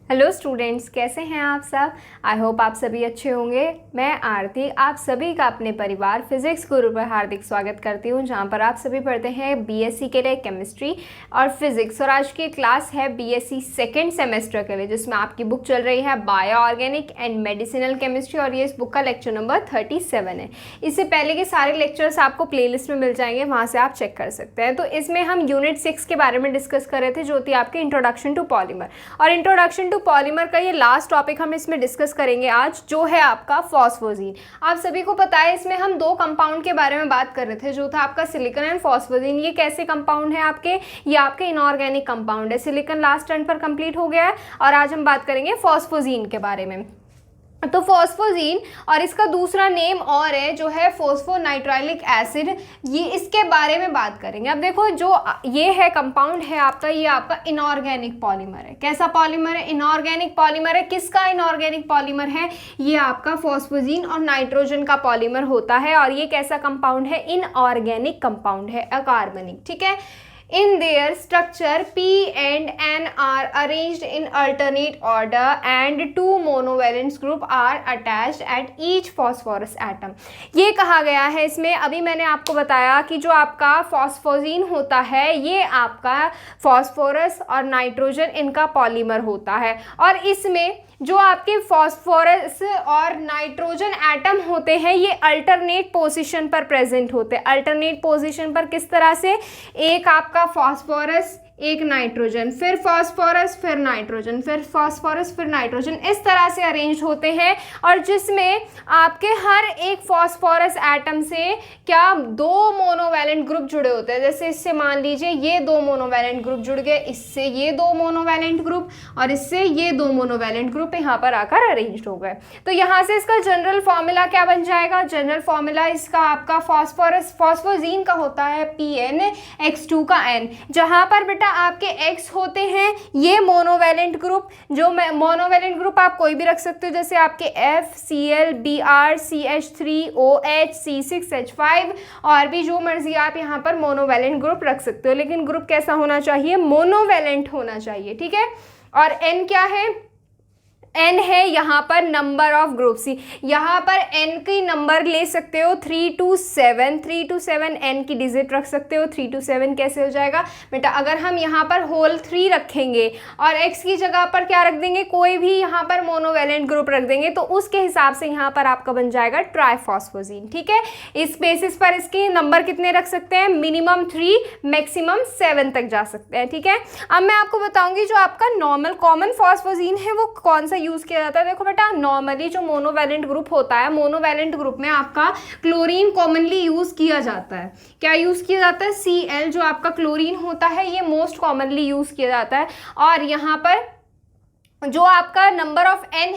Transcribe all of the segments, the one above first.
Hello students, कैसे हैं आप सब। आई होप आप सभी अच्छे होंगे। मैं आरती आप सभी का अपने परिवार फिजिक्स गुरु पर हार्दिक स्वागत करती हूं, जहां पर आप सभी पढ़ते हैं बीएससी के लिए केमिस्ट्री और फिजिक्स। और आज की क्लास है बीएससी सेकेंड सेमेस्टर के लिए, जिसमें आपकी बुक चल रही है bio organic and medicinal chemistry और ये इस बुक का लेक्चर नंबर 37 है। इससे पहले के सारे लेक्चर्स आपको प्लेलिस्ट में मिल जाएंगे, वहाँ से आप चेक कर सकते हैं। तो इसमें हम यूनिट 6 के बारे में डिस्कस कर रहे थे, जो थी आपके इंट्रोडक्शन टू पॉलीमर। और इंट्रोडक्शन टू पॉलीमर का ये लास्ट टॉपिक हम इसमें डिस्कस करेंगे आज, जो है आपका फॉस्फोजीन। आप सभी को पता है इसमें हम दो कंपाउंड के बारे में बात कर रहे थे, जो था आपका सिलिकॉन एंड फॉस्फोजीन। ये कैसे कंपाउंड है आपके, ये आपके इनऑर्गेनिक कंपाउंड है। सिलिकॉन लास्ट टर्न पर कंप्लीट हो गया है और आज हम बात करेंगे फॉस्फोजीन के बारे में। तो फॉस्फोजीन और इसका दूसरा नेम और है जो है फॉस्फोनाइट्राइलिक एसिड, ये इसके बारे में बात करेंगे। अब देखो, जो ये है कंपाउंड है आपका, ये आपका इनऑर्गेनिक पॉलीमर है। कैसा पॉलीमर है? इनऑर्गेनिक पॉलीमर है। किसका इनऑर्गेनिक पॉलीमर है? ये आपका फॉस्फोजीन और नाइट्रोजन का पॉलीमर होता है। और ये कैसा कंपाउंड है? इनऑर्गेनिक कंपाउंड है, अकार्बनिक। ठीक है। In their structure, P and N are arranged in alternate order and two monovalent group are attached at each phosphorus atom। ये कहा गया है इसमें, अभी मैंने आपको बताया कि जो आपका फॉस्फोजीन होता है ये आपका फॉस्फोरस और नाइट्रोजन इनका पॉलीमर होता है। और इसमें जो आपके फॉस्फोरस और नाइट्रोजन एटम होते हैं ये अल्टरनेट पोजीशन पर प्रेजेंट होते हैं। अल्टरनेट पोजीशन पर किस तरह से? एक आपका फॉस्फोरस, एक नाइट्रोजन, फिर फॉस्फोरस, फिर नाइट्रोजन, फिर फॉस्फोरस, फिर नाइट्रोजन, इस तरह से अरेंज होते हैं। और जिसमें आपके हर एक फॉस्फोरस एटम से क्या दो मोनोवैलेंट ग्रुप जुड़े होते हैं। जैसे इससे मान लीजिए ये दो मोनोवैलेंट ग्रुप जुड़ गए, इससे ये दो मोनोवैलेंट ग्रुप और इससे ये दो मोनोवैलेंट ग्रुप यहाँ पर आकर अरेंज हो गए। तो यहाँ से इसका जनरल फॉर्मूला क्या बन जाएगा? जनरल फॉर्मूला इसका आपका फॉस्फोजीन का होता है PnX2 का N, जहाँ पर बेटा आपके X होते हैं ये मोनोवैलेंट ग्रुप। जो मोनोवैलेंट ग्रुप आप कोई भी रख सकते हो, जैसे आपके FCl Br CH3OH C6H5 और भी जो मर्जी आप यहाँ पर मोनोवैलेंट ग्रुप रख सकते हो, लेकिन ग्रुप कैसा होना चाहिए? मोनोवैलेंट होना चाहिए। ठीक है। और N क्या है? N है यहाँ पर नंबर ऑफ ग्रुप्स। यहाँ पर N की नंबर ले सकते हो 3 to 7, 3 to 7 N की डिजिट रख सकते हो। 3 to 7 कैसे हो जाएगा बेटा? अगर हम यहाँ पर होल 3 रखेंगे और X की जगह पर क्या रख देंगे? कोई भी यहाँ पर मोनोवैलेंट ग्रुप रख देंगे, तो उसके हिसाब से यहाँ पर आपका बन जाएगा ट्राइफॉस्फोजीन। ठीक है। इस बेसिस पर इसके नंबर कितने रख सकते हैं? मिनिमम 3, मैक्सिमम 7 तक जा सकते हैं। ठीक है। अब मैं आपको बताऊंगी जो आपका नॉर्मल कॉमन फॉस्फोजीन है वो कौन सा यूज किया जाता है। देखो बेटा, नॉर्मली जो मोनोवैलेंट ग्रुप होता है, मोनोवैलेंट ग्रुप में आपका क्लोरीन कॉमनली यूज किया जाता है। क्या यूज किया जाता है? Cl जो आपका क्लोरीन होता है ये मोस्ट कॉमनली यूज किया जाता है। और यहाँ पर जो आपका नंबर ऑफ N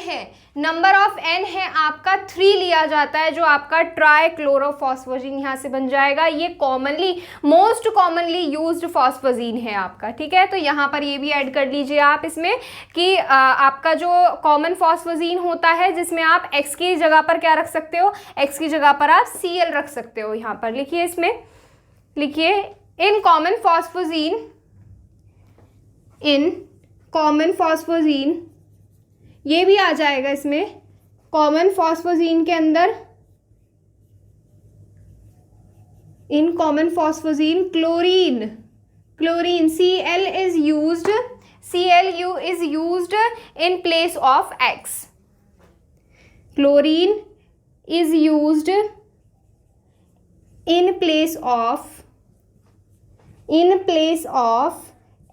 है आपका 3 लिया जाता है, जो आपका ट्राइक्लोरोफॉस्फोजीन यहाँ से बन जाएगा। ये कॉमनली मोस्ट कॉमनली यूज्ड फॉस्फोजीन है आपका। ठीक है। तो यहाँ पर ये भी ऐड कर लीजिए आप इसमें कि आपका जो कॉमन फॉस्फोजीन होता है, जिसमें आप X की जगह पर क्या रख सकते हो? X की जगह पर आप Cl रख सकते हो। यहाँ पर लिखिए, इसमें लिखिए इन कॉमन फॉस्फोजीन, ये भी आ जाएगा इसमें। कॉमन फॉस्फोजीन के अंदर in common phosgene chlorine Cl is used, Clu is used in place of X. Chlorine is used in place of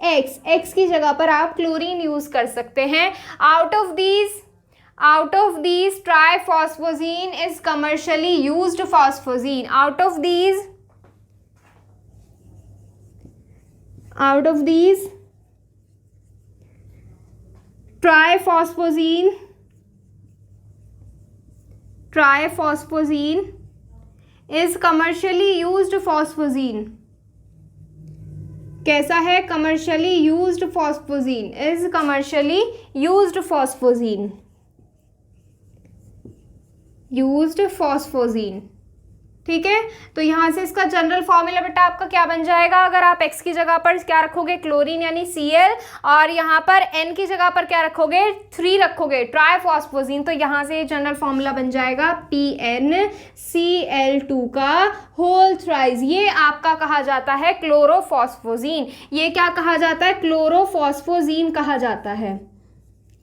X की जगह पर आप क्लोरीन यूज कर सकते हैं। Out of these triphosgene is commercially used phosgene. Out of these triphosgene is commercially used phosgene. कैसा है? Commercially used phosgene, is commercially used phosgene. ठीक है। तो यहाँ से इसका जनरल फॉर्मूला बेटा आपका क्या बन जाएगा, अगर आप X की जगह पर क्या रखोगे, क्लोरीन यानी Cl, और यहाँ पर N की जगह पर क्या रखोगे, 3 रखोगे, ट्राइफॉस्फोजीन। तो यहाँ से जनरल फॉर्मूला बन जाएगा PnCl2 का होल थ्राइस। ये आपका कहा जाता है क्लोरोफॉस्फोजीन। ये क्या कहा जाता है, क्लोरोफॉस्फोजीन कहा जाता है,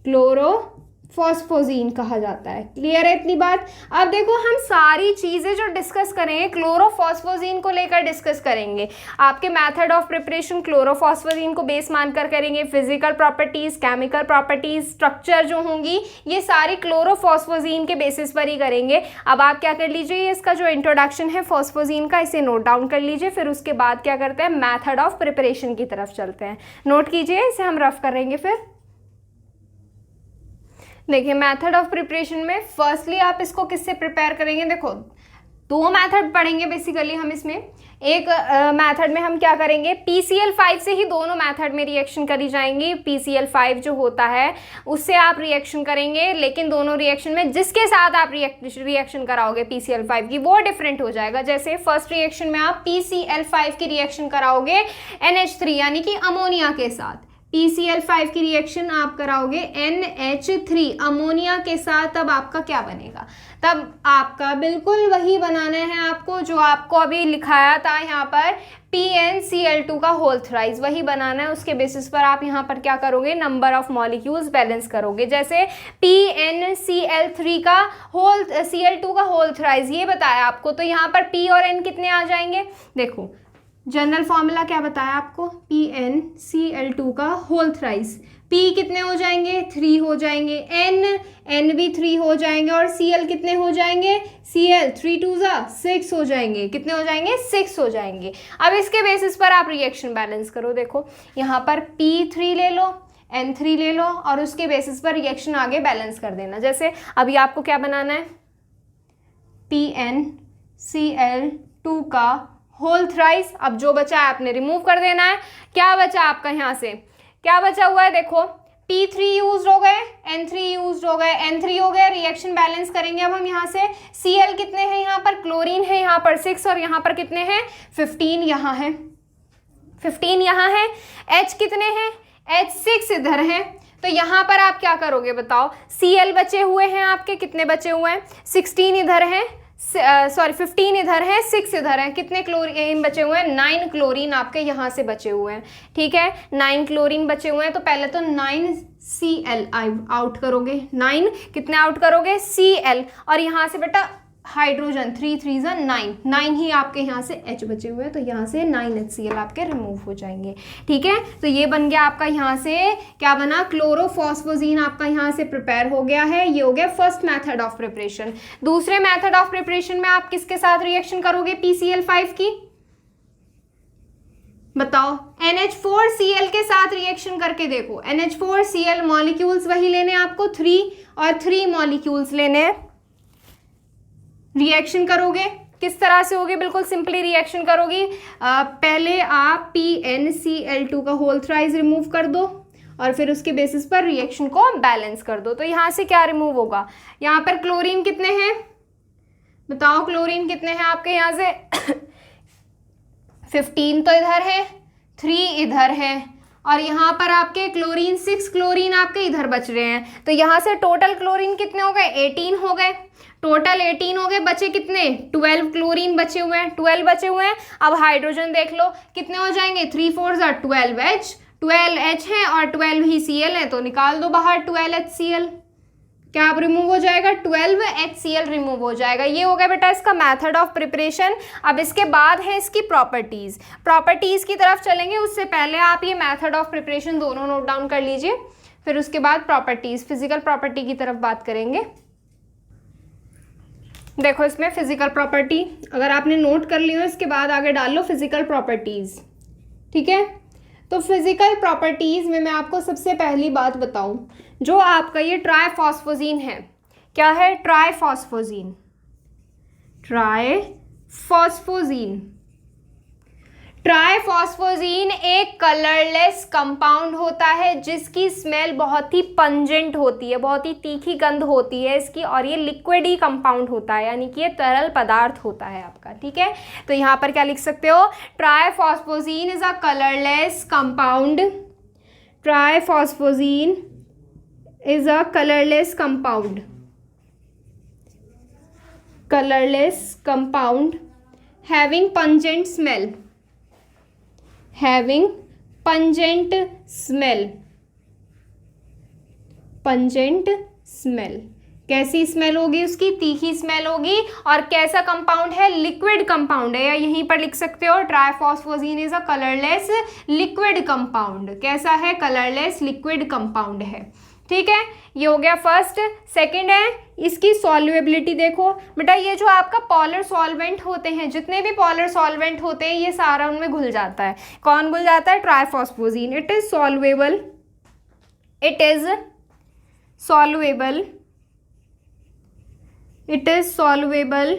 क्लोरोफॉस्फोजीन कहा जाता है। क्लियर है इतनी बात। अब देखो हम सारी चीजें जो डिस्कस करेंगे क्लोरोफॉस्फोजीन को लेकर डिस्कस करेंगे। आपके मेथड ऑफ प्रिपरेशन क्लोरोफॉस्फोजीन को बेस मानकर करेंगे। Physical properties, chemical properties, structure जो होंगी ये सारी क्लोरोफॉस्फोजीन के बेसिस पर ही करेंगे। अब आप क्या कर लीजिए, इसका जो इंट्रोडक्शन है फॉस्फोजीन का, इसे नोट डाउन कर लीजिए। फिर उसके बाद क्या करते हैं, मेथड ऑफ प्रिपरेशन की तरफ चलते हैं। नोट कीजिए, इसे हम रफ करेंगे। फिर देखिए मेथड ऑफ प्रिपरेशन में फर्स्टली आप इसको किससे प्रिपेयर करेंगे, देखो 2 मेथड पढ़ेंगे बेसिकली हम इसमें। एक मेथड में हम क्या करेंगे, PCl5 से ही दोनों मेथड में रिएक्शन करी जाएंगी। PCl5 जो होता है उससे आप रिएक्शन करेंगे, लेकिन दोनों रिएक्शन में जिसके साथ आप रिएक्शन कराओगे PCl5 की वो डिफरेंट हो जाएगा। जैसे फर्स्ट रिएक्शन में आप PCl5 की रिएक्शन कराओगे NH3 यानी कि अमोनिया के साथ। PCl5 की रिएक्शन आप कराओगे NH3 अमोनिया के साथ, तब आपका क्या बनेगा, तब आपका बिल्कुल वही बनाना है आपको जो आपको अभी लिखाया था यहाँ पर PnCl2 का होल थ्राइस, वही बनाना है। उसके बेसिस पर आप यहाँ पर क्या करोगे, नंबर ऑफ मॉलिक्यूल्स बैलेंस करोगे। जैसे PnCl2 का होल थ्राइस ये बताया आपको, तो यहाँ पर P और N कितने आ जाएंगे, देखो जनरल फॉर्मूला क्या बताया आपको, PnCl2 का होल थ्राइस। P कितने हो जाएंगे, 3 हो जाएंगे, N भी 3 हो जाएंगे, और Cl कितने हो जाएंगे, Cl 3 2 6 हो जाएंगे। कितने हो जाएंगे, 6 हो जाएंगे। अब इसके बेसिस पर आप रिएक्शन बैलेंस करो। देखो यहाँ पर P3 ले लो, N3 ले लो, और उसके बेसिस पर रिएक्शन आगे बैलेंस कर देना। जैसे अभी आपको क्या बनाना है, PnCl2 का होल थ्राइस। अब जो बचा है आपने रिमूव कर देना है। क्या बचा आपका, यहाँ से क्या बचा हुआ है, देखो P3 यूज हो गए, N3 यूज हो गए, N3 हो गए। रिएक्शन बैलेंस करेंगे अब हम यहाँ से। Cl कितने हैं यहाँ पर, क्लोरीन है यहाँ पर 6, और यहाँ पर कितने हैं 15, यहाँ है 15 यहाँ है। H कितने हैं, H6 इधर है। तो यहाँ पर आप क्या करोगे बताओ, Cl बचे हुए हैं आपके, कितने बचे हुए हैं, 16 इधर है, 15 इधर है, 6 इधर है। कितने क्लोरीन बचे हुए हैं, 9 क्लोरीन आपके यहाँ से बचे हुए हैं। ठीक है, 9 क्लोरीन बचे हुए हैं। तो पहले तो 9Cl आउट करोगे, 9 कितने आउट करोगे, Cl, और यहाँ से बेटा हाइड्रोजन 3 3 9 ही आपके यहाँ से H बचे हुए हैं। तो यहाँ से 9HCl आपके रिमूव हो जाएंगे। ठीक है, तो ये बन गया आपका यहाँ से क्या बना, क्लोरोफॉस्फोजीन आपका यहाँ से प्रिपेयर हो गया है। ये हो गया फर्स्ट मेथड ऑफ प्रिपरेशन। दूसरे मेथड ऑफ प्रिपरेशन में आप किसके साथ रिएक्शन करोगे, PCl5 की, बताओ, NH4Cl के साथ रिएक्शन करके देखो। NH4Cl मॉलिक्यूल्स वही लेने आपको, 3 और 3 मॉलिक्यूल्स लेने हैं। रिएक्शन करोगे किस तरह से होगी, बिल्कुल सिंपली रिएक्शन करोगी। पहले आप PnCl2 का होल थ्राइस रिमूव कर दो, और फिर उसके बेसिस पर रिएक्शन को बैलेंस कर दो। तो यहाँ से क्या रिमूव होगा, यहाँ पर क्लोरीन कितने हैं, बताओ क्लोरीन कितने हैं आपके यहाँ से 15 तो इधर है, 3 इधर है, और यहाँ पर आपके क्लोरीन 6 क्लोरीन आपके इधर बच रहे हैं। तो यहाँ से टोटल क्लोरीन कितने हो गए, 18 हो गए। टोटल 18 हो गए, बचे कितने, 12 क्लोरीन बचे हुए हैं, 12 बचे हुए हैं। अब हाइड्रोजन देख लो कितने हो जाएंगे, 3 4 12H, 12H है और 12 ही Cl है, तो निकाल दो बाहर 12HCl। क्या आप रिमूव हो जाएगा, 12HCl रिमूव हो जाएगा। ये हो गया बेटा इसका मेथड ऑफ प्रिपरेशन। अब इसके बाद है इसकी प्रॉपर्टीज की तरफ चलेंगे। उससे पहले आप ये मेथड ऑफ प्रिपरेशन दोनों नोट डाउन कर लीजिए, फिर उसके बाद प्रॉपर्टीज, फिजिकल प्रॉपर्टी की तरफ बात करेंगे। देखो इसमें फिजिकल प्रॉपर्टी अगर आपने नोट कर ली हो, इसके बाद आगे डाल लो फिजिकल प्रॉपर्टीज। ठीक है, तो फिजिकल प्रॉपर्टीज में मैं आपको सबसे पहली बात बताऊं, जो आपका ये ट्राइफॉस्फोजीन है, क्या है, ट्राइफॉस्फोजीन ट्राइफॉस्फोजीन एक कलरलेस कंपाउंड होता है जिसकी स्मेल बहुत ही पंजेंट होती है, बहुत ही तीखी गंध होती है इसकी, और ये लिक्विड ही कंपाउंड होता है, यानी कि ये तरल पदार्थ होता है आपका। ठीक है, तो यहाँ पर क्या लिख सकते हो, triphosgene is a colourless compound, triphosgene is a colourless compound, colorless compound having pungent smell, having pungent smell, pungent smell। कैसी स्मेल होगी उसकी, तीखी स्मेल होगी। और कैसा कंपाउंड है, लिक्विड कंपाउंड है, या यहीं पर लिख सकते हो triphosgene is a colourless liquid compound. कैसा है, कलरलेस लिक्विड कंपाउंड है। ठीक है, ये हो गया फर्स्ट। सेकंड है इसकी सॉल्युएबिलिटी। देखो बेटा, ये जो आपका पॉलर सॉल्वेंट होते हैं, जितने भी पॉलर सॉल्वेंट होते हैं ये सारा उनमें घुल जाता है। कौन घुल जाता है, triphosgene. It is soluble, it is soluble, it is soluble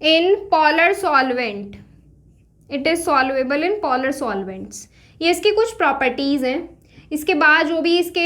in polar solvent, it is soluble in polar solvents. ये इसकी कुछ प्रॉपर्टीज हैं। इसके बाद जो भी इसके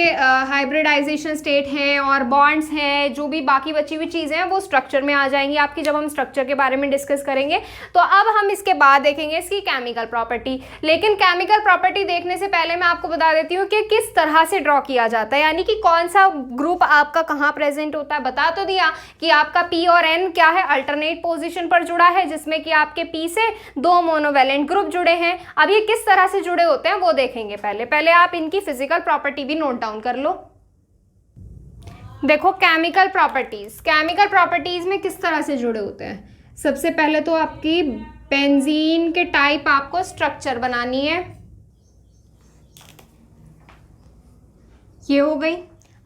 हाइब्रिडाइजेशन स्टेट हैं और बॉन्ड्स हैं, जो भी बाकी बची हुई चीज़ें हैं वो स्ट्रक्चर में आ जाएंगी आपकी, जब हम स्ट्रक्चर के बारे में डिस्कस करेंगे। तो अब हम इसके बाद देखेंगे इसकी केमिकल प्रॉपर्टी। लेकिन केमिकल प्रॉपर्टी देखने से पहले मैं आपको बता देती हूँ कि किस तरह से ड्रॉ किया जाता है, यानी कि कौन सा ग्रुप आपका कहाँ प्रेजेंट होता है। बता तो दिया कि आपका पी और एन क्या है, अल्टरनेट पोजिशन पर जुड़ा है, जिसमें कि आपके पी से 2 मोनोवेलेंट ग्रुप जुड़े हैं। अब ये किस तरह से जुड़े होते हैं वो देखेंगे। पहले आप इनकी फिजिकल प्रॉपर्टी भी नोट डाउन कर लो। देखो केमिकल प्रॉपर्टीज, केमिकल प्रॉपर्टीज में किस तरह से जुड़े होते हैं। सबसे पहले तो आपकी बेंजीन के टाइप आपको स्ट्रक्चर बनानी है, ये हो गई।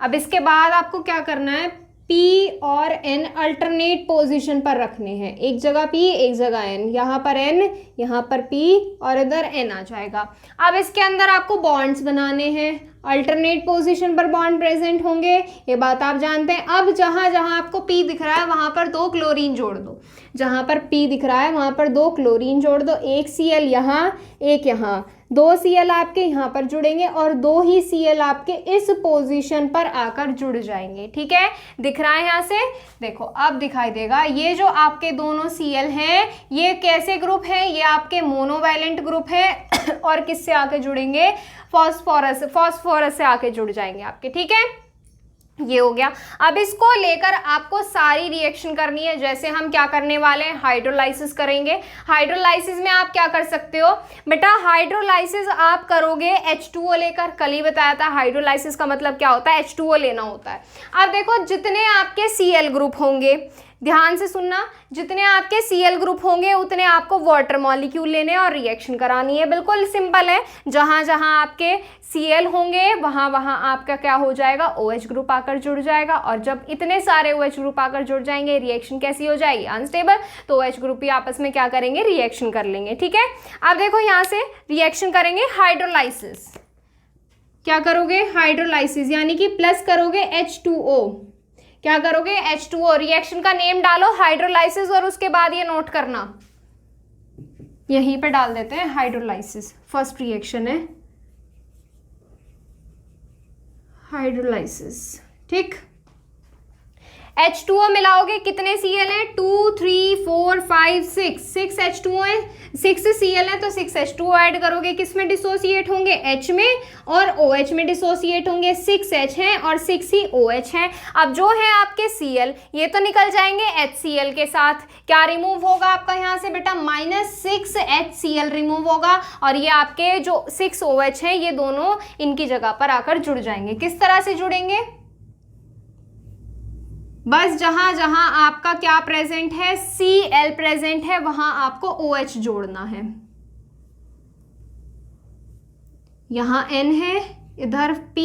अब इसके बाद आपको क्या करना है, P और N अल्टरनेट पोजीशन पर रखने हैं। एक जगह P, एक जगह N, यहाँ पर N, यहाँ पर P और इधर N आ जाएगा। अब इसके अंदर आपको बॉन्ड्स बनाने हैं, अल्टरनेट पोजीशन पर बॉन्ड प्रेजेंट होंगे, ये बात आप जानते हैं। अब जहाँ जहाँ आपको P दिख रहा है वहाँ पर 2 क्लोरीन जोड़ दो, जहाँ पर P दिख रहा है वहाँ पर 2 क्लोरीन जोड़ दो। एक Cl यहाँ, एक यहाँ, 2 Cl आपके यहाँ पर जुड़ेंगे और 2 ही Cl आपके इस पोजीशन पर आकर जुड़ जाएंगे। ठीक है, दिख रहा है यहाँ से, देखो अब दिखाई देगा। ये जो आपके दोनों Cl हैं ये कैसे ग्रुप हैं, ये आपके मोनोवैलेंट ग्रुप है और किससे आके जुड़ेंगे, फॉस्फोरस से आके जुड़ जाएंगे आपके। ठीक है, ये हो गया। अब इसको लेकर आपको सारी रिएक्शन करनी है। जैसे हम क्या करने वाले हैं, हाइड्रोलाइसिस करेंगे। हाइड्रोलाइसिस में आप क्या कर सकते हो बेटा, हाइड्रोलाइसिस आप करोगे H2O लेकर। कल ही बताया था हाइड्रोलाइसिस का मतलब क्या होता है, H2O लेना होता है। अब देखो जितने आपके Cl ग्रुप होंगे, ध्यान से सुनना, जितने आपके Cl ग्रुप होंगे उतने आपको वाटर मॉलिक्यूल लेने और रिएक्शन करानी है। बिल्कुल सिंपल है, जहाँ जहाँ आपके Cl होंगे वहाँ वहाँ आपका क्या हो जाएगा, OH ग्रुप आकर जुड़ जाएगा। और जब इतने सारे OH ग्रुप आकर जुड़ जाएंगे, रिएक्शन कैसी हो जाएगी, अनस्टेबल। तो OH ग्रुप ही आपस में क्या करेंगे, रिएक्शन कर लेंगे। ठीक है, अब देखो यहाँ से रिएक्शन करेंगे हाइड्रोलाइसिस। क्या करोगे, हाइड्रोलाइसिस, यानी कि प्लस करोगे H2O। क्या करोगे, H2O। रिएक्शन का नेम डालो हाइड्रोलाइसिस और उसके बाद ये नोट करना, यहीं पे डाल देते हैं हाइड्रोलाइसिस। फर्स्ट रिएक्शन है हाइड्रोलाइसिस। ठीक, H2O मिलाओगे, कितने Cl है, 2 3 4 5 6 H2O है, 6 Cl है तो 6 H2O ऐड करोगे, किसमें डिसोसिएट होंगे, H में, और OH में डिसोसिएट होंगे। 6 H हैं और 6 ही OH हैं। अब जो है आपके Cl ये तो निकल जाएंगे HCl के साथ। क्या रिमूव होगा आपका यहाँ से बेटा, -6 HCl रिमूव होगा, और ये आपके जो 6 OH हैं ये दोनों इनकी जगह पर आकर जुड़ जाएंगे। किस तरह से जुड़ेंगे, बस जहां जहां आपका क्या प्रेजेंट है, Cl प्रेजेंट है, वहां आपको OH जोड़ना है। यहां N है, इधर P,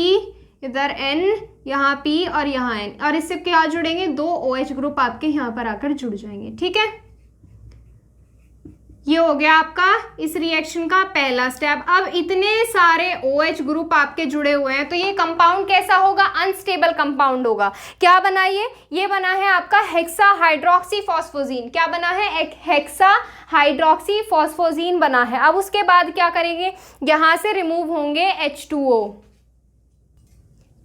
इधर N, यहाँ P और यहाँ N, और इससे क्या जुड़ेंगे, 2 OH ग्रुप आपके यहाँ पर आकर जुड़ जाएंगे। ठीक है, ये हो गया आपका इस रिएक्शन का पहला स्टेप। अब इतने सारे OH ग्रुप आपके जुड़े हुए हैं तो ये कंपाउंड कैसा होगा, अनस्टेबल कंपाउंड होगा। क्या बना ये बना है आपका हेक्सा हाइड्रोक्सी फॉस्फोजीन। क्या बना है, एक हेक्सा हाइड्रोक्सी फॉस्फोजीन बना है। अब उसके बाद क्या करेंगे, यहां से रिमूव होंगे H2O।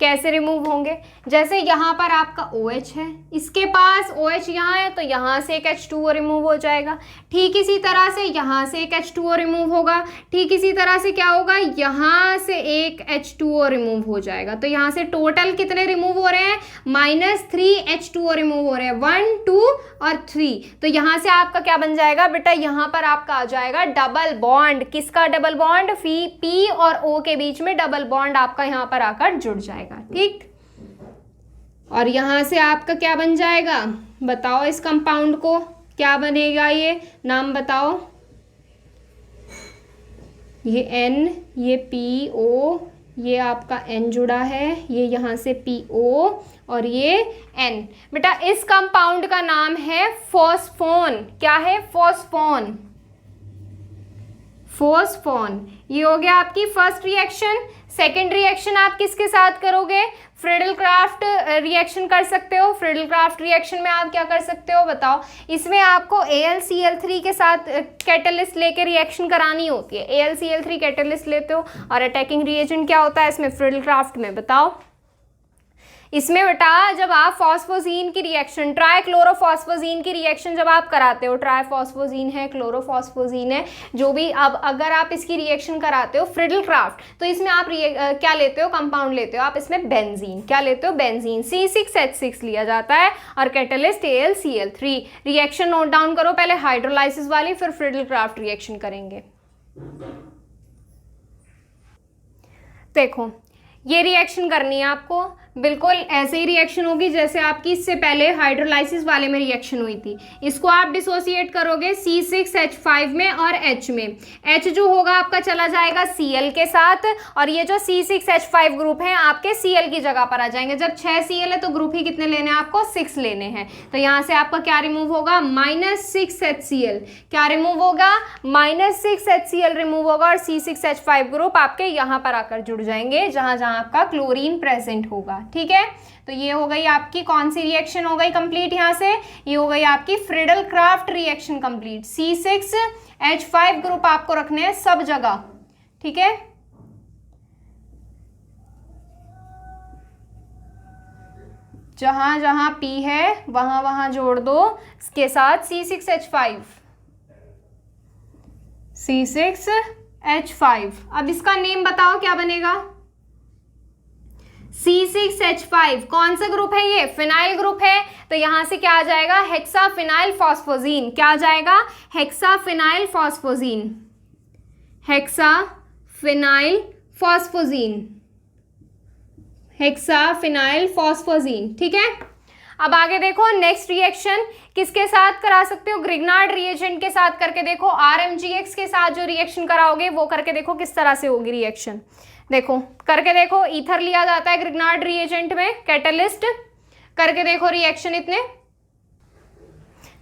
कैसे रिमूव होंगे, जैसे यहाँ पर आपका OH है, इसके पास OH यहाँ है तो यहाँ से एक H2O रिमूव हो जाएगा। ठीक इसी तरह से यहाँ से एक H2O रिमूव होगा। ठीक इसी तरह से क्या होगा, यहाँ से एक H2O रिमूव हो जाएगा। तो यहाँ से टोटल कितने रिमूव हो रहे हैं, -3 H2O रिमूव हो रहे हैं, 1 2 और 3। तो यहाँ से आपका क्या बन जाएगा बेटा, यहाँ पर आपका आ जाएगा डबल बॉन्ड। किसका डबल बॉन्ड, P और O के बीच में डबल बॉन्ड आपका यहाँ पर आकर जुड़ जाएगा। ठीक, और यहां से आपका क्या बन जाएगा, बताओ इस कंपाउंड को क्या बनेगा, ये नाम बताओ। ये N, ये PO, ये आपका N जुड़ा है, ये यहां से PO और ये N। बेटा इस कंपाउंड का नाम है फॉस्फोन। क्या है, फॉस्फोन, फॉस्फोन। ये हो गया आपकी फर्स्ट रिएक्शन। सेकेंड रिएक्शन आप किसके साथ करोगे, फ्रीडल क्राफ्ट रिएक्शन कर सकते हो। फ्रीडल क्राफ्ट रिएक्शन में आप क्या कर सकते हो बताओ, इसमें आपको AlCl3 के साथ कैटलिस्ट लेके रिएक्शन करानी होती है। AlCl3 कैटलिस्ट लेते हो और अटैकिंग रिएजेंट क्या होता है इसमें फ्रीडल क्राफ्ट में, बताओ। इसमें बेटा जब आप फॉस्फोजीन की रिएक्शन, ट्राइक्लोरोफॉस्फोजीन की रिएक्शन जब आप कराते हो, ट्राइफॉस्फोजीन है, क्लोरोफॉस्फोजीन है, जो भी, अब अगर आप इसकी रिएक्शन कराते हो फ्रीडल क्राफ्ट, तो इसमें आप क्या लेते हो, कंपाउंड लेते हो आप इसमें बेंजीन। क्या लेते हो, बेंजीन। C6H6 लिया जाता है और catalyst AlCl3। Reaction note down करो पहले, हाइड्रोलाइसिस वाली, फिर फ्रीडल क्राफ्ट रिएक्शन करेंगे। देखो ये रिएक्शन करनी है आपको, बिल्कुल ऐसे ही रिएक्शन होगी जैसे आपकी इससे पहले हाइड्रोलाइसिस वाले में रिएक्शन हुई थी। इसको आप डिसोसिएट करोगे C6H5 में और H में। H जो होगा आपका चला जाएगा Cl के साथ और ये जो C6H5 ग्रुप है आपके Cl की जगह पर आ जाएंगे। जब 6 Cl है तो ग्रुप ही कितने लेने हैं आपको, 6 लेने हैं। तो यहाँ से आपका क्या रिमूव होगा, -6HCl। क्या रिमूव होगा, -6HCl रिमूव होगा और C6H5 ग्रुप आपके यहाँ पर आकर जुड़ जाएंगे जहां जहां आपका क्लोरीन प्रेजेंट होगा। ठीक है, तो ये हो गई आपकी कौन सी रिएक्शन हो गई कंप्लीट, यहां से ये हो गई आपकी Friedel craft reaction complete. C6H5 group आपको रखने हैं सब जगह। ठीक है, जहां जहां P है वहां वहां जोड़ दो इसके साथ C6H5। C6H5, अब इसका नेम बताओ क्या बनेगा, C6H5 कौन सा ग्रुप है, ये फिनाइल ग्रुप है। तो यहां से क्या आ जाएगा, हेक्साफिनाइल फॉस्फोजीन। क्या आ जाएगा, हेक्साफिनाइल फॉस्फोजीन, हेक्साफिनाइल फॉस्फोजीन, हेक्साफिनाइल फॉस्फोजीन। ठीक है, अब आगे देखो नेक्स्ट रिएक्शन किसके साथ करा सकते हो, ग्रिग्नार्ड रिएजेंट के साथ करके देखो। RMGX के साथ जो रिएक्शन कराओगे वो करके देखो किस तरह से होगी रिएक्शन। देखो करके देखो, ईथर लिया जाता है ग्रिग्नार्ड रिएजेंट में, कैटलिस्ट करके देखो रिएक्शन इतने।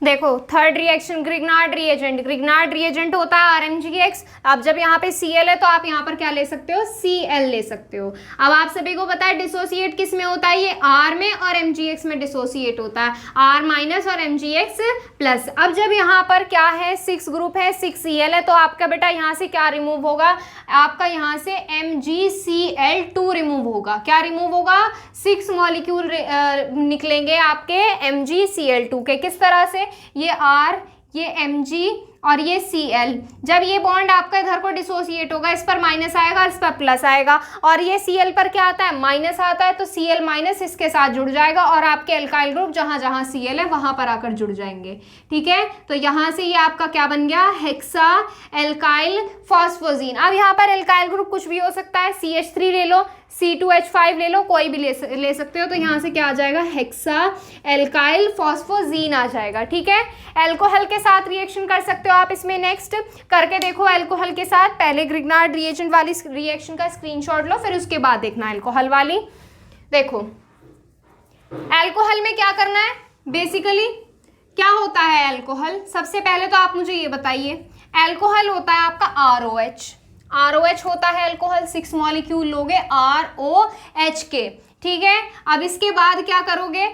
देखो थर्ड रिएक्शन ग्रिग्नार्ड रिएजेंट होता है RMGX। अब जब यहाँ पे Cl है तो आप यहाँ पर क्या ले सकते हो, Cl ले सकते हो। अब आप सभी को पता है डिसोसिएट किस में होता है, ये R में और MgX में डिसोसिएट होता है, R- और MgX प्लस। अब जब यहाँ पर क्या है 6 ग्रुप है, 6 Cl है, तो आपका बेटा यहाँ से क्या रिमूव होगा, आपका यहाँ से MgCl2 रिमूव होगा। क्या रिमूव होगा, 6 मॉलिक्यूल निकलेंगे आपके MgCl2 के। किस तरह से, ये R, ये Mg और ये Cl। जब ये बॉन्ड आपका इधर को डिसोसिएट होगा, इस पर माइनस आएगा, इस पर प्लस आएगा, और ये Cl पर क्या आता है, माइनस आता है, तो Cl- इसके साथ जुड़ जाएगा और आपके एल्काइल ग्रुप जहां जहां Cl है वहां पर आकर जुड़ जाएंगे। ठीक है, तो यहां से ये आपका क्या बन गया, हेक्सा एल्काइल फॉस्फोजीन। अब यहाँ पर एल्काइल ग्रुप कुछ भी हो सकता है, CH3 ले लो, C2H5 ले लो, कोई भी ले सकते हो। तो यहाँ से क्या आ जाएगा, हेक्सा एल्काइल फॉस्फोजीन आ जाएगा। ठीक है, एल्कोहल के साथ रिएक्शन कर सकते हो आप इसमें। नेक्स्ट करके देखो एल्कोहल के साथ, पहले ग्रिग्नार्ड रिएजेंट वाली रिएक्शन का स्क्रीनशॉट लो, फिर उसके बाद देखना एल्कोहल वाली। देखो एल्कोहल में क्या करना है, बेसिकली क्या होता है एल्कोहल, सबसे पहले तो आप मुझे ये बताइए एल्कोहल होता है आपका ROH, ROH होता है एल्कोहल, 6 मॉलिक्यूल लोगे ROH के, ठीक है। अब इसके बाद क्या करोगे,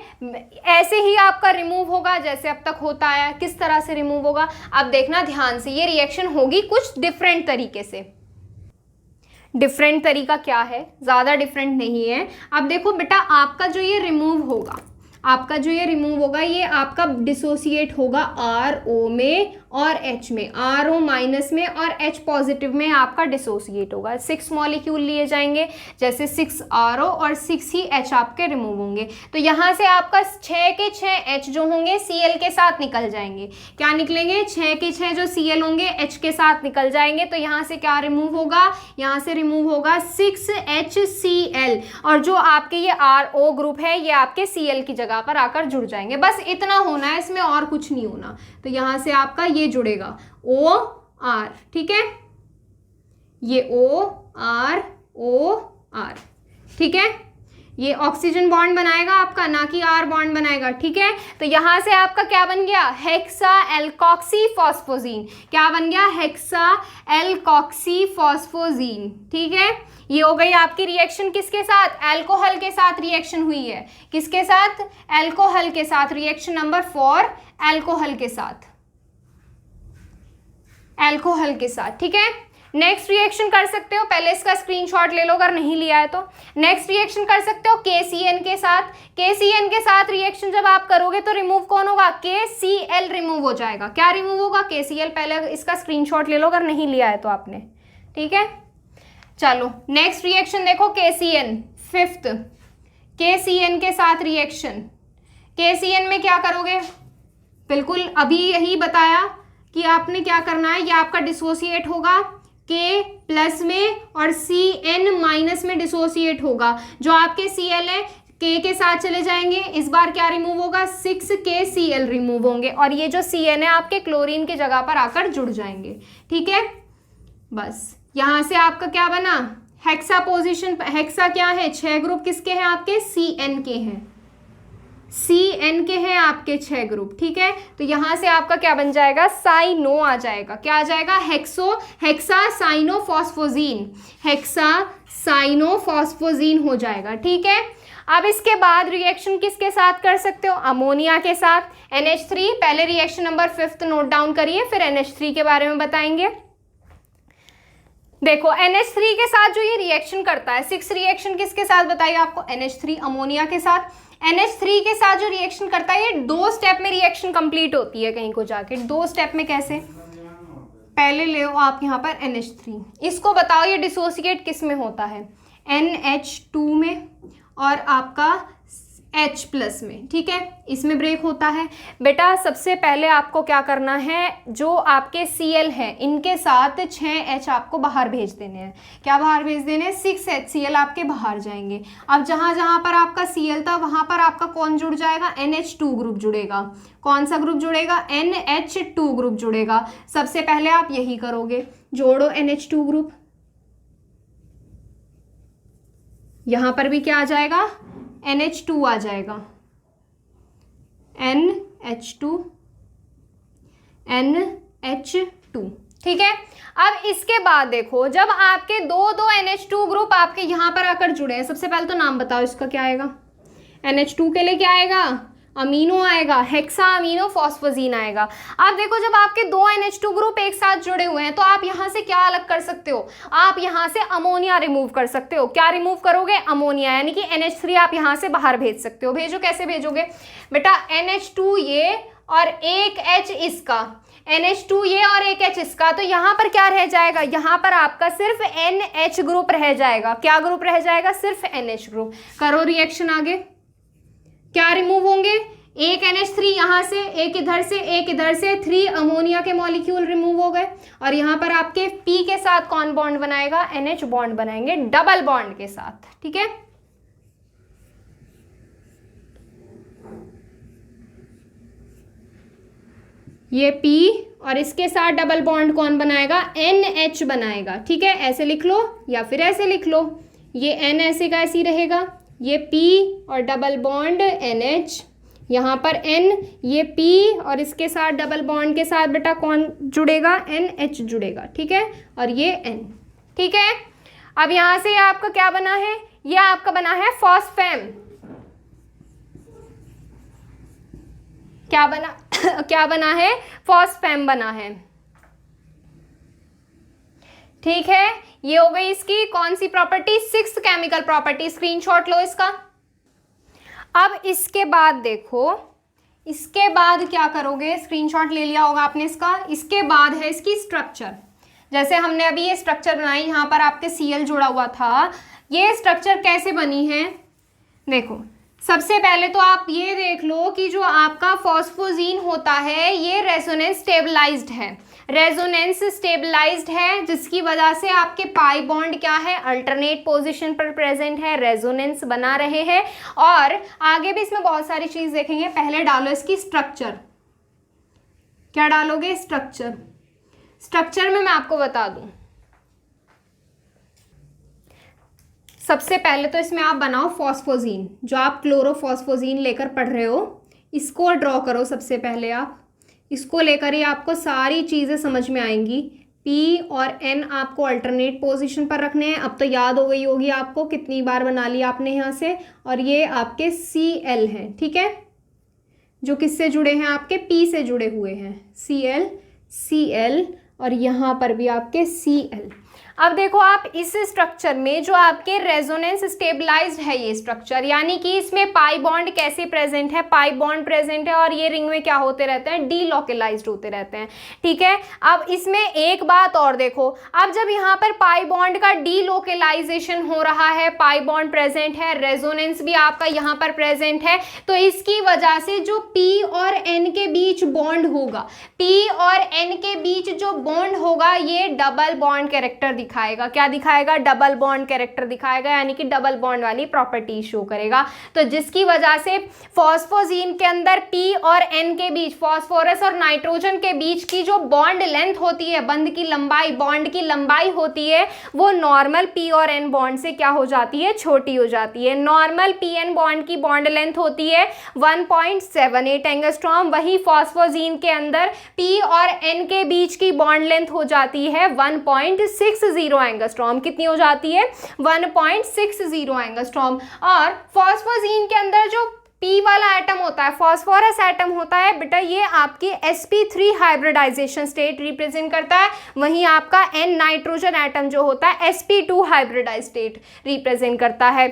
ऐसे ही आपका रिमूव होगा जैसे अब तक होता है। किस तरह से रिमूव होगा, अब देखना ध्यान से, ये रिएक्शन होगी कुछ डिफरेंट तरीके से। डिफरेंट तरीका क्या है, ज़्यादा डिफरेंट नहीं है। अब देखो बेटा, आपका जो ये रिमूव होगा, आपका जो ये रिमूव होगा, ये आपका डिसोसिएट होगा RO में और H में, RO माइनस में और H पॉजिटिव में आपका डिसोसिएट होगा। 6 मॉलिक्यूल लिए जाएंगे, जैसे 6 RO और 6 ही H आपके रिमूव होंगे। तो यहाँ से आपका 6 के 6 H जो होंगे Cl के साथ निकल जाएंगे। क्या निकलेंगे, 6 के 6 जो Cl होंगे H के साथ निकल जाएंगे। तो यहाँ से क्या रिमूव होगा, यहाँ से रिमूव होगा 6HCl, और जो आपके ये RO ग्रुप है ये आपके Cl की जगह पर आकर जुड़ जाएंगे। बस इतना होना है इसमें, और कुछ नहीं होना। तो यहां से आपका ये जुड़ेगा OR, ठीक है, ये OR, ठीक है, ये ऑक्सीजन बॉन्ड बनाएगा आपका, ना कि R बॉन्ड बनाएगा, ठीक है। तो यहां से आपका क्या बन गया, हेक्सा एल्कोक्सी फॉस्फोजीन। क्या बन गया, हेक्सा एल्कोक्सी फॉस्फोजीन, ठीक है। ये हो गई आपकी रिएक्शन, किसके साथ, एल्कोहल के साथ रिएक्शन हुई है। किसके साथ, एल्कोहल के साथ, रिएक्शन नंबर 4 एल्कोहल के साथ, एल्कोहल के साथ, ठीक है। नेक्स्ट रिएक्शन कर सकते हो, पहले इसका स्क्रीनशॉट ले लो अगर नहीं लिया है तो। नेक्स्ट रिएक्शन कर सकते हो KCN के साथ। KCN के साथ रिएक्शन जब आप करोगे तो रिमूव कौन होगा, KCl रिमूव हो जाएगा। क्या रिमूव होगा, KCl। पहले इसका स्क्रीनशॉट ले लो अगर नहीं लिया है तो आपने, ठीक है। चलो नेक्स्ट रिएक्शन देखो, KCN, 5th KCN के साथ रिएक्शन। KCN में क्या करोगे, बिल्कुल अभी यही बताया कि आपने क्या करना है। ये आपका डिसोसिएट होगा K प्लस में और CN माइनस में डिसोसिएट होगा। जो आपके Cl है K के साथ चले जाएंगे। इस बार क्या रिमूव होगा, 6KCl रिमूव होंगे, और ये जो CN है आपके क्लोरीन की जगह पर आकर जुड़ जाएंगे, ठीक है। बस यहां से आपका क्या बना, हेक्सा पोजीशन। हेक्सा क्या है, 6 ग्रुप किसके हैं आपके, CN के हैं, CN के हैं आपके 6 ग्रुप, ठीक है। तो यहां से आपका क्या बन जाएगा, साइनो आ जाएगा। क्या आ जाएगा, हेक्सा साइनोफॉस्फोजीन, हेक्सा साइनोफॉस्फोजीन हो जाएगा, ठीक है। अब इसके बाद रिएक्शन किसके साथ कर सकते हो, अमोनिया के साथ, NH3। पहले reaction number 5th note down करिए, फिर NH3 के बारे में बताएंगे। देखो NH3 के साथ जो ये रिएक्शन करता है, 6 रिएक्शन किसके साथ बताइए आपको, NH3 अमोनिया के साथ। NH3 के साथ जो रिएक्शन करता है, ये 2 स्टेप में रिएक्शन कंप्लीट होती है कहीं को जाके। 2 स्टेप में कैसे, पहले ले आप यहाँ पर NH3, इसको बताओ ये डिसोसिएट किस में होता है, NH2 में और आपका H प्लस में, ठीक है। इसमें ब्रेक होता है। बेटा सबसे पहले आपको क्या करना है, जो आपके Cl है इनके साथ 6H आपको बाहर भेज देने हैं। क्या बाहर भेज देने हैं, 6HCl आपके बाहर जाएंगे। अब जहां जहां पर आपका Cl था वहां पर आपका कौन जुड़ जाएगा, NH2 ग्रुप जुड़ेगा। कौन सा ग्रुप जुड़ेगा, NH2 ग्रुप जुड़ेगा। सबसे पहले आप यही करोगे, जोड़ो NH2 ग्रुप। यहां पर भी क्या आ जाएगा, NH2 आ जाएगा, NH2, ठीक है। अब इसके बाद देखो, जब आपके दो NH2 ग्रुप आपके यहां पर आकर जुड़े हैं, सबसे पहले तो नाम बताओ इसका क्या आएगा, NH2 के लिए क्या आएगा, अमीनो आएगा, हेक्सा अमीनो फॉस्फोजीन आएगा। अब देखो जब आपके 2 NH2 ग्रुप एक साथ जुड़े हुए हैं तो आप यहां से क्या अलग कर सकते हो, आप यहां से अमोनिया रिमूव कर सकते हो। क्या रिमूव करोगे, अमोनिया, यानी कि NH3 आप यहां से बाहर भेज सकते हो। भेजो, कैसे भेजोगे बेटा, NH2 ये और एक H इसका, NH2 ये और एक H इसका, तो यहां पर क्या रह जाएगा, यहां पर आपका सिर्फ NH ग्रुप रह जाएगा। क्या ग्रुप रह जाएगा, सिर्फ NH ग्रुप। करो रिएक्शन आगे, क्या रिमूव होंगे, एक NH3 यहां से, एक इधर से, एक इधर से, 3 अमोनिया के मॉलिक्यूल रिमूव हो गए। और यहां पर आपके P के साथ कौन बॉन्ड बनाएगा, NH बॉन्ड बनाएंगे डबल बॉन्ड के साथ, ठीक है। ये P और इसके साथ डबल बॉन्ड कौन बनाएगा, NH बनाएगा, ठीक है। ऐसे लिख लो या फिर ऐसे लिख लो, ये N ऐसे का ऐसे ही रहेगा, ये P और डबल बॉन्ड NH, यहाँ पर N, ये P और इसके साथ डबल बॉन्ड के साथ बेटा कौन जुड़ेगा, NH जुड़ेगा, ठीक है, और ये N, ठीक है। अब यहाँ से आपका क्या बना है, ये आपका बना है फॉस्फेम, क्या बना है, फॉस्फेम बना है, ठीक है। ये हो गई इसकी कौन सी property, 6th chemical property, screenshot लो इसका। अब इसके बाद देखो, इसके बाद क्या करोगे, स्क्रीनशॉट ले लिया होगा आपने इसका। इसके बाद है इसकी स्ट्रक्चर। जैसे हमने अभी ये स्ट्रक्चर बनाई, यहाँ पर आपके Cl जुड़ा हुआ था, ये स्ट्रक्चर कैसे बनी है, देखो सबसे पहले तो आप ये देख लो कि जो आपका फॉस्फोजीन होता है ये रेजोनेंस स्टेबलाइज्ड है, रेजोनेंस स्टेबलाइज्ड है, जिसकी वजह से आपके पाई बॉन्ड क्या है, अल्टरनेट पोजीशन पर प्रेजेंट है, रेजोनेंस बना रहे हैं। और आगे भी इसमें बहुत सारी चीज देखेंगे, पहले डालो इसकी स्ट्रक्चर। क्या डालोगे, स्ट्रक्चर। स्ट्रक्चर में मैं आपको बता दूं, सबसे पहले तो इसमें आप बनाओ फॉस्फोजीन, जो आप क्लोरोफॉस्फोजीन लेकर पढ़ रहे हो, इसको ड्रॉ करो। सबसे पहले आप इसको लेकर ही आपको सारी चीज़ें समझ में आएंगी। P और N आपको अल्टरनेट पोजीशन पर रखने हैं। अब तो याद हो गई होगी आपको, कितनी बार बना लिया आपने यहाँ से। और ये आपके Cl हैं, ठीक है, जो किससे जुड़े हैं, आपके P से जुड़े हुए हैं, Cl, और यहाँ पर भी आपके Cl। अब देखो आप इस स्ट्रक्चर में जो आपके रेजोनेंस स्टेबलाइज्ड है ये स्ट्रक्चर, यानी कि इसमें पाई बॉन्ड कैसे प्रेजेंट है, पाई बॉन्ड प्रेजेंट है, और ये रिंग में क्या होते रहते हैं, डीलोकलाइज्ड होते रहते हैं, ठीक है। अब इसमें एक बात और देखो, अब जब यहाँ पर पाई बॉन्ड का डीलोकलाइजेशन हो रहा है, पाई बॉन्ड प्रेजेंट है, रेजोनेंस भी आपका यहाँ पर प्रेजेंट है, तो इसकी वजह से जो P और N के बीच बॉन्ड होगा, P और N के बीच जो बॉन्ड होगा ये डबल बॉन्ड कैरेक्टर दिखाएगा। क्या दिखाएगा, डबल बॉन्ड कैरेक्टर दिखाएगा, यानी कि डबल बॉन्ड वाली प्रॉपर्टी शो करेगा। तो जिसकी वजह से फॉस्फोजीन के अंदर P और N के बीच, फॉस्फोरस और नाइट्रोजन के बीच की जो बॉन्ड लेंथ होती है, बंध की लंबाई, बॉन्ड की लंबाई होती है, वो नॉर्मल P और N बॉन्ड से क्या हो जाती है, छोटी हो जाती है। नॉर्मल PN बॉन्ड की बॉन्ड लेंथ होती है 1.78 एंगस्ट्रॉम, वही फॉस्फोजीन के अंदर P और N के बीच की बॉन्ड लेंथ हो जाती है 1.60 एंगस्ट्रॉम। कितनी हो जाती है, 1.60 एंगस्ट्रॉम। और फॉस्फोजीन के अंदर जो P वाला एटम होता है, फॉस्फोरस एटम होता है बेटा, ये आपकी sp3 हाइब्रिडाइजेशन स्टेट रिप्रेजेंट करता है। वहीं आपका N नाइट्रोजन एटम जो होता है sp2 हाइब्रिडाइज स्टेट रिप्रेजेंट करता है।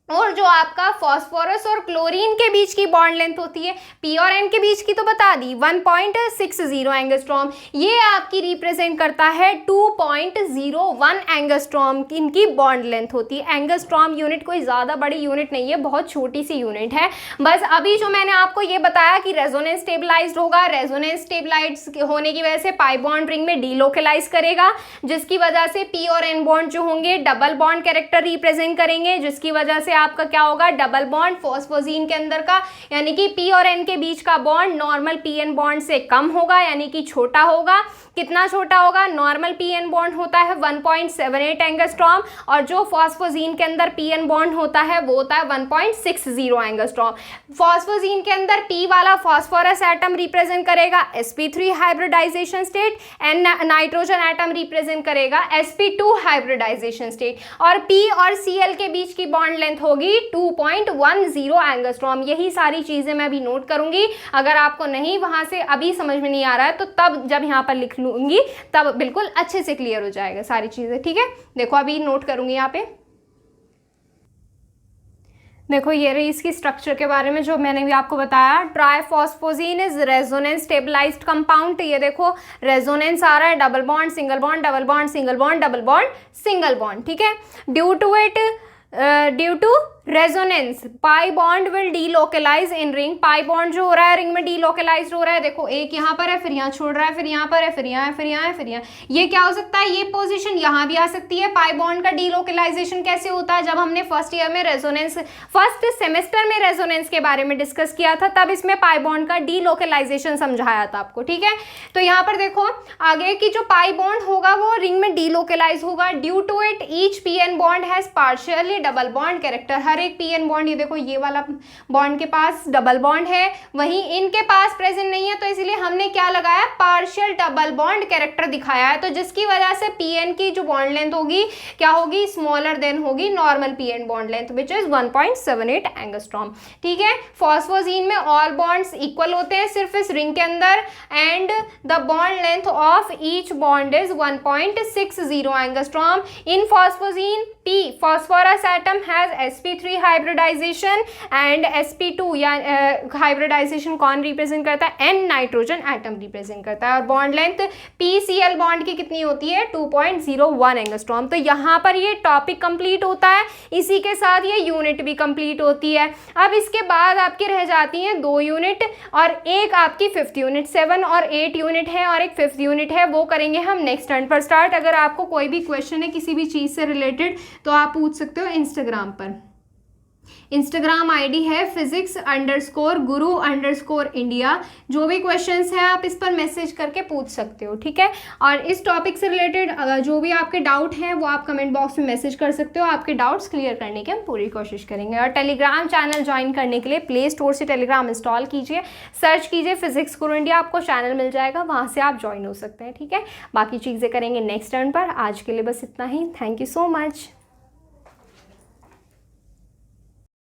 और जो आपका फॉस्फोरस और क्लोरीन के बीच की बॉन्ड लेंथ होती है, P और N के बीच की तो बता दी, 1.60 एंगस्ट्रॉम, ये आपकी रिप्रेजेंट करता है 2.01 एंगस्ट्रॉम इनकी बॉन्ड लेंथ होती है। एंगस्ट्रॉम यूनिट कोई ज़्यादा बड़ी यूनिट नहीं है, बहुत छोटी सी यूनिट है। बस अभी जो मैंने आपको ये बताया कि रेजोनेंस स्टेबलाइज्ड होगा, रेजोनेंस स्टेबलाइज्ड होने की वजह से पाई बॉन्ड रिंग में डीलोकलाइज करेगा, जिसकी वजह से P और N बॉन्ड जो होंगे डबल बॉन्ड कैरेक्टर रिप्रेजेंट करेंगे, जिसकी वजह से आपका क्या होगा, डबल बॉन्ड फॉस्फोजीन के अंदर का, यानी कि P और N के बीच का बॉन्ड नॉर्मल PN बॉन्ड से कम होगा, यानी कि छोटा होगा। कितना छोटा होगा, नॉर्मल PN बॉन्ड होता है 1.78 एंगस्ट्रॉम, और जो फॉस्फोजीन के अंदर PN बॉन्ड होता है वो होता है 1.60 एंगस्ट्रॉम। फॉस्फोजीन के अंदर P वाला फॉस्फोरस एटम रिप्रेजेंट करेगा sp3 hybridization state, N nitrogen atom represent करेगा sp2 हाइब्रिडाइजेशन स्टेट, और P और Cl के बीच की बॉन्ड लेंथ होगी 2.10 एंगस्ट्रॉम। यही सारी चीजें मैं अभी नोट करूंगी, अगर आपको नहीं वहां से अभी समझ में नहीं आ रहा है तो तब जब यहाँ पर लिख लूंगी तब बिल्कुल अच्छे से क्लियर हो जाएगा सारी चीजें, ठीक है। देखो अभी नोट करूंगी यहाँ पे, देखो ये रही इसकी स्ट्रक्चर के बारे में जो मैंने भी आपको बताया। Triphosgene is resonance stabilized compound. ये देखो रेजोनेंस आ रहा है, double bond single bond, double bond single bond, double bond single bond, ठीक है। Due to resonance pi bond will delocalize in ring. Pi bond जो हो रहा है रिंग में डीलोकलाइज हो रहा है, देखो एक यहाँ पर है, फिर यहाँ छोड़ रहा है, फिर यहाँ पर है, फिर यहाँ है, फिर यहाँ है, फिर यहाँ। ये क्या हो सकता है, ये पोजीशन यहाँ भी आ सकती है। पाई बॉन्ड का डीलोकलाइजेशन कैसे होता है, जब हमने फर्स्ट ईयर में रेजोनेंस, फर्स्ट सेमेस्टर में रेजोनेंस के बारे में डिस्कस किया था, तब इसमें पाई बॉन्ड का डीलोकलाइजेशन समझाया था आपको, ठीक है। तो यहाँ पर देखो आगे की जो पाई बॉन्ड होगा वो रिंग में डीलोकलाइज होगा। Due to it each PN bond has partially double bond character. हर एक pn बॉन्ड, ये देखो ये वाला बॉन्ड के पास डबल बॉन्ड है, वहीं इनके पास प्रेजेंट नहीं है, तो इसलिए हमने क्या लगाया, पार्शियल डबल बॉन्ड कैरेक्टर दिखाया है। तो जिसकी वजह से pn की जो बॉन्ड लेंथ होगी क्या होगी, स्मॉलर देन होगी normal pn bond length which is 1.78 angstrom. ठीक है, फॉस्फोजीन में ऑल बॉन्ड्स इक्वल होते हैं सिर्फ इस रिंग के अंदर, and the bond length of each bond is 1.60 angstrom. In phosgene P phosphorus atom has sp3 hybridization and sp2 या हाइब्रिडाइजेशन कौन रिप्रेजेंट करता है, n नाइट्रोजन एटम रिप्रेजेंट करता है, और बॉन्ड लेंथ PCl बॉन्ड की कितनी होती है, 2.01 एंगस्ट्रॉम। तो यहाँ पर ये टॉपिक कंप्लीट होता है, इसी के साथ ये यूनिट भी कंप्लीट होती है। अब इसके बाद आपकी रह जाती हैं 2 यूनिट और एक आपकी 5th यूनिट, 7 और 8 यूनिट है और एक 5th यूनिट है, वो करेंगे हम नेक्स्ट टर्न पर स्टार्ट। अगर आपको कोई भी क्वेश्चन है किसी भी चीज़ से रिलेटेड तो आप पूछ सकते हो इंस्टाग्राम पर। इंस्टाग्राम आईडी है physics_guru_India। जो भी क्वेश्चंस हैं आप इस पर मैसेज करके पूछ सकते हो, ठीक है। और इस टॉपिक से रिलेटेड जो भी आपके डाउट हैं वो आप कमेंट बॉक्स में मैसेज कर सकते हो, आपके डाउट्स क्लियर करने की हम पूरी कोशिश करेंगे। और टेलीग्राम चैनल ज्वाइन करने के लिए प्ले स्टोर से टेलीग्राम इंस्टॉल कीजिए, सर्च कीजिए फिजिक्स गुरु इंडिया, आपको चैनल मिल जाएगा, वहाँ से आप ज्वाइन हो सकते हैं, ठीक है। बाकी चीज़ें करेंगे नेक्स्ट टर्न पर। आज के लिए बस इतना ही, थैंक यू सो मच।